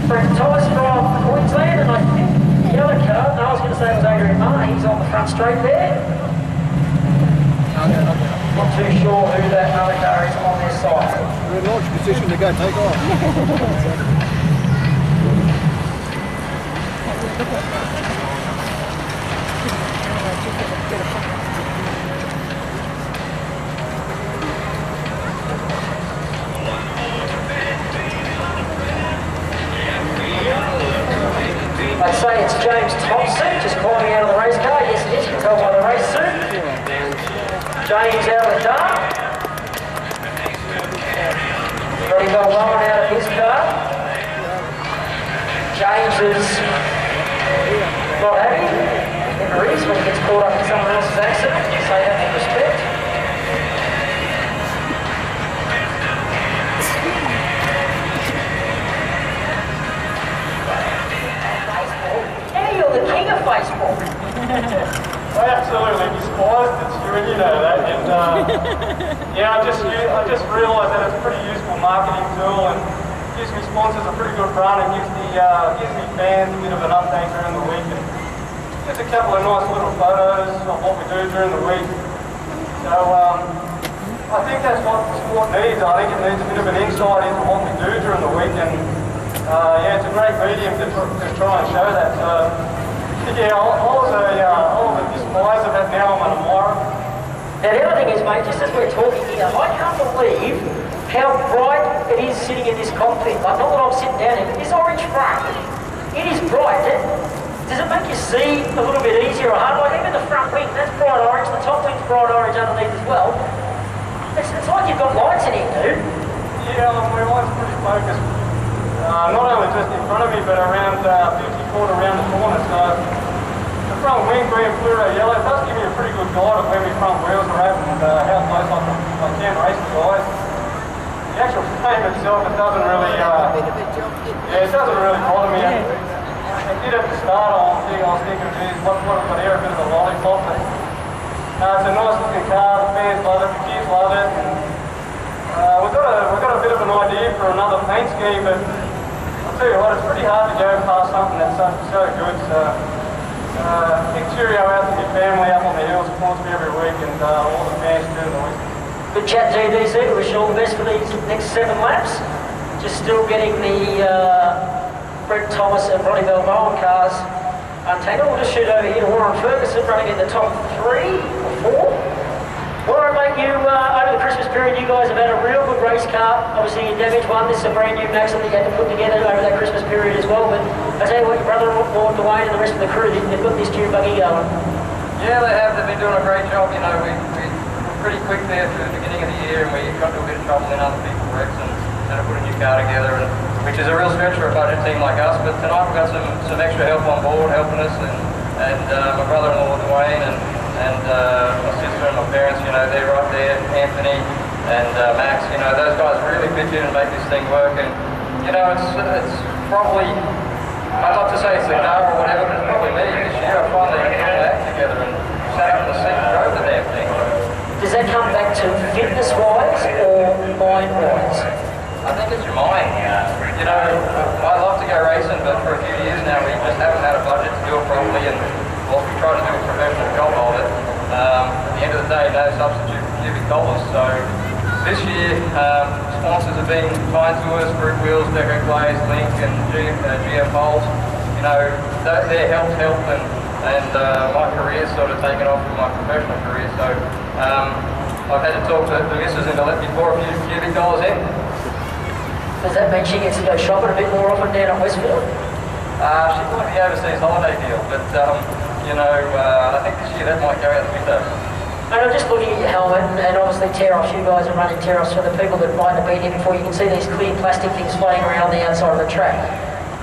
Brent Thomas from Queensland, and I think the other car, no, I was going to say it was Adrian Marr, he's on the front straight there. Not too sure who that other car is on their side. We're in launch position to go take off. I'd say it's James Thompson just climbing out of the race car. Yes, it is. You can tell by the race suit. James out of the dark. Very well blown out of his car. James is not happy. Never is when he gets caught up in someone else's accident. You say that with respect. You're the king of Facebook. I absolutely despise it, Stuart, you know that. And yeah, I just realised that it's a pretty useful marketing tool and gives me sponsors a pretty good run and gives me fans a bit of an update during the week. And just a couple of nice little photos of what we do during the week. So I think that's what the sport needs. I think it needs a bit of an insight into what we do during the week. And yeah, it's a great medium to try and show that. So, yeah, all of the displays of that now I'm an admirer. Now the other thing is, mate, just as we're talking here, I can't believe how bright it is sitting in this cockpit. Like, not that I'm sitting down here, but this orange front, it is bright. Does it make you see a little bit easier or harder? Like even the front wing, that's bright orange, the top wing's bright orange underneath as well. It's like you've got lights in here, dude. Yeah, my light's pretty focused. Not only just in front of me, but around 50 foot around the corner. So the front wing being fluoro yellow does give me a pretty good guide of where my front wheels are at and how close I can race the guys. The actual frame itself, it doesn't really, it doesn't really bother me. I did at the start, I was thinking, geez, what have I got here, a bit of a lollipop. But, it's a nice looking car, the fans love it, the kids love it. And, we've got a bit of an idea for another paint scheme, but I'll tell you what, it's pretty hard to go past something that's so good. So, big cheerio out to my family up on the hill, supports me every week, and all the fans during the week. Good chat, GDC. Wish you all the best for these next 7 laps. Just still getting the Brent Thomas and Ronnie Balboa cars untangled. We'll just shoot over here to Warren Ferguson, running in the top 3 or 4. Warren, mate, you over the Christmas period, you guys have had a real good race car. Obviously, you damaged one. This is a brand new Maxim that you had to put together over that Christmas period as well. But I tell you what, your brother-in-law, Dwayne, and the rest of the crew, they've got this new buggy going. Yeah, they have. They've been doing a great job. You know, we were pretty quick there through the beginning of the year, and we got into a bit of trouble in other people's wrecks and had to put a new car together, and which is a real stretch for a budget team like us. But tonight we've got some extra help on board helping us, and my brother-in-law Dwayne and my sister and my parents, you know, they're right there, Anthony and Max, you know, those guys really pitch in and make this thing work. And you know, it's probably, I'd love to say it's the car or whatever, but it's probably me this year. I finally got my act together and sat up in the seat and drove the damn thing. Does that come back to fitness-wise or mind-wise? I think it's your mind. You know, I love to go racing, but for a few years now we just haven't had a budget to do it properly, and well, we try to do a professional job of it. At the end of the day, no substitute for cubic dollars. So this year, sponsors have been kind to us: Group Wheels, Deco Glaze, Link, and GM Poles. You know, their help's helped, and my career's sort of taken off with my professional career. So I've had to talk to the missus into letting me pour a few cubic dollars in. Does that mean she gets to go shopping a bit more often down at Westfield? She wanted the overseas holiday deal, but you know, I think this year that might go out the window. And I'm just looking at your helmet, and obviously tear-offs. You guys are running tear-offs for the people that might have been here before. You can see these clear plastic things floating around on the outside of the track.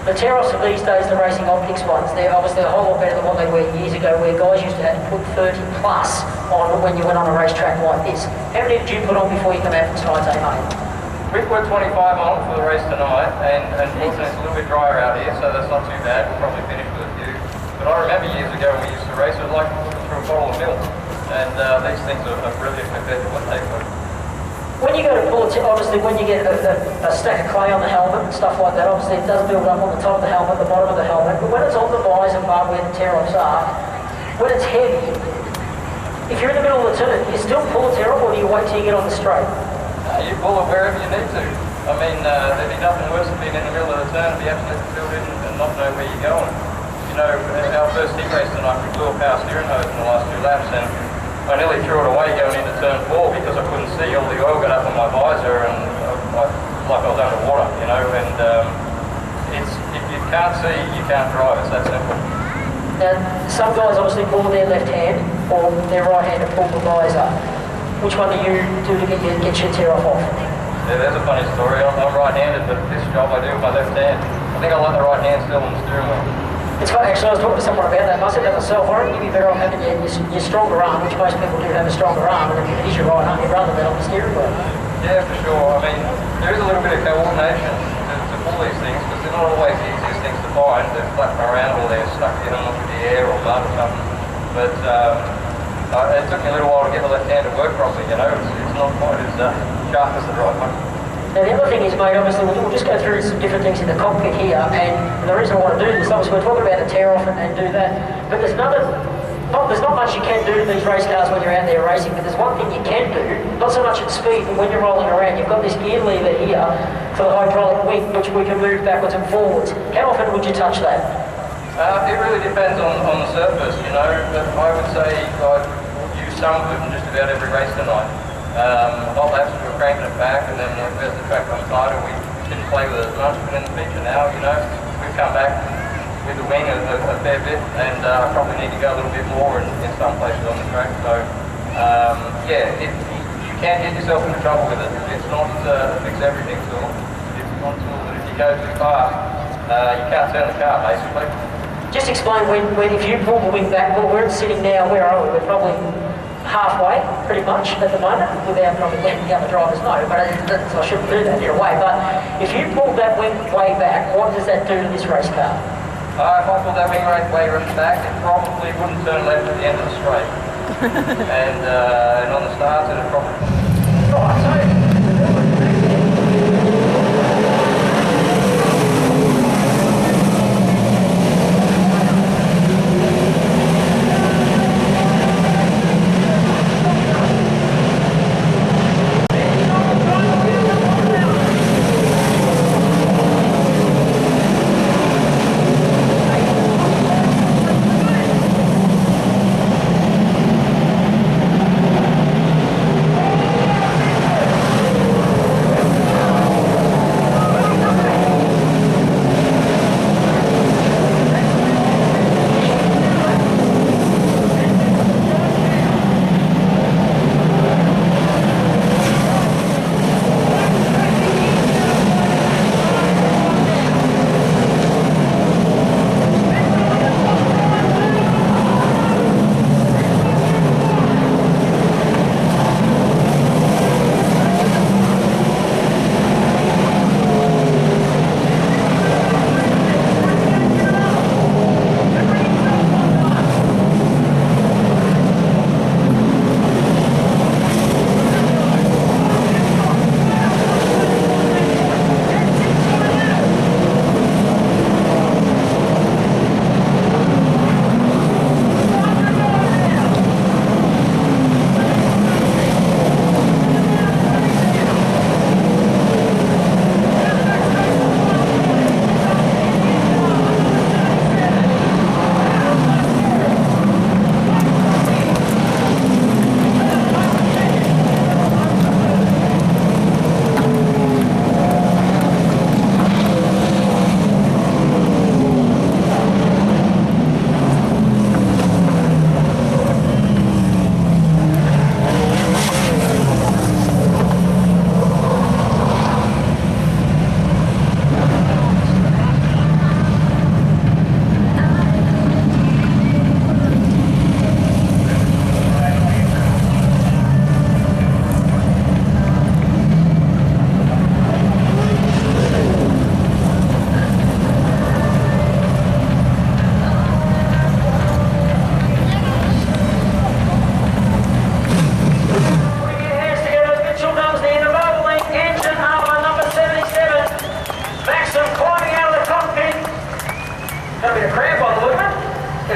The tear-offs of these days, the racing optics ones, they're obviously a whole lot better than what they were years ago, where guys used to have to put 30 plus on when you went on a racetrack like this. How many did you put on before you come out from tonight's day, mate? We put 25 on for the race tonight, and unfortunately it's a little bit drier out here, so that's not too bad. We'll probably finish with a few. But I remember years ago when we used to race, it was like looking through a bottle of milk, and these things are brilliant compared to what they were. When you go to pull it, obviously when you get a stack of clay on the helmet and stuff like that, obviously it does build up on the top of the helmet, the bottom of the helmet, but when it's on the visor part where the tear-offs are, when it's heavy, if you're in the middle of the turn, you still pull the tear-off or do you wait till you get on the straight? You pull it wherever you need to. I mean, there'd be nothing worse than being in the middle of the turn and be absolutely filled in and not know where you're going. You know, our first heat race tonight, we blew a power steering hose in the last 2 laps and I nearly threw it away going into turn 4 because I couldn't see. All the oil got up on my visor and like I was underwater, you know, and it's, if you can't see, you can't drive. It's that simple. Now, some guys obviously pull their left hand or their right hand and pull the visor. Which one do you do to get your tear-off off? Yeah, there's a funny story. I'm right-handed, but this job I do with my left hand. I think I like the right hand still on the steering wheel. It's funny, actually, I was talking to someone about that, and I said to myself, I reckon you'd be better off having your stronger arm, which most people do have a stronger arm, and if it is your right arm, you'd rather than on the steering wheel. Yeah, for sure. I mean, there is a little bit of coordination to pull these things, because they're not always the easiest things to find. They're flapping around or they're stuck in them with the air or mud or something. But it took me a little while to get the left hand to work properly, you know. It's not quite as sharp as the right one. Now the other thing is, mate, obviously we'll just go through some different things in the cockpit here, and the reason I want to do this, obviously we're talking about a tear-off and do that, but there's not much you can do to these race cars when you're out there racing, but there's one thing you can do, not so much at speed, but when you're rolling around, you've got this gear lever here for the hydraulic wing, which we can move backwards and forwards. How often would you touch that? It really depends on the surface, you know, but I would say I'd use some of it in just about every race tonight. Hot laps we were cranking it back, and then as the track got tighter we didn't play with it as much, but in the feature now, you know, we've come back with the wing a fair bit, and I probably need to go a little bit more in some places on the track, so yeah, you can get yourself into trouble with it. It's not a fix everything tool. It's one tool that if you go too far, you can't turn the car basically. Just explain when if you pull the wing back, well, where it's sitting now, where are we? We're probably halfway, pretty much, at the moment, without probably letting the other drivers know, but I shouldn't do that in a way, but if you pull that wing way back, what does that do to this race car? If I pulled that wing way back, it probably wouldn't turn left at the end of the straight. and on the starts, it'd probably... Right, so...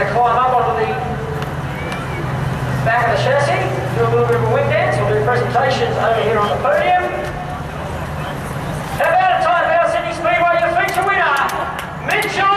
going to climb up onto the back of the chassis, do a little bit of a wing dance. We'll do presentations over here on the podium. How about a time out Sydney Speedway, your feature winner, Mitchell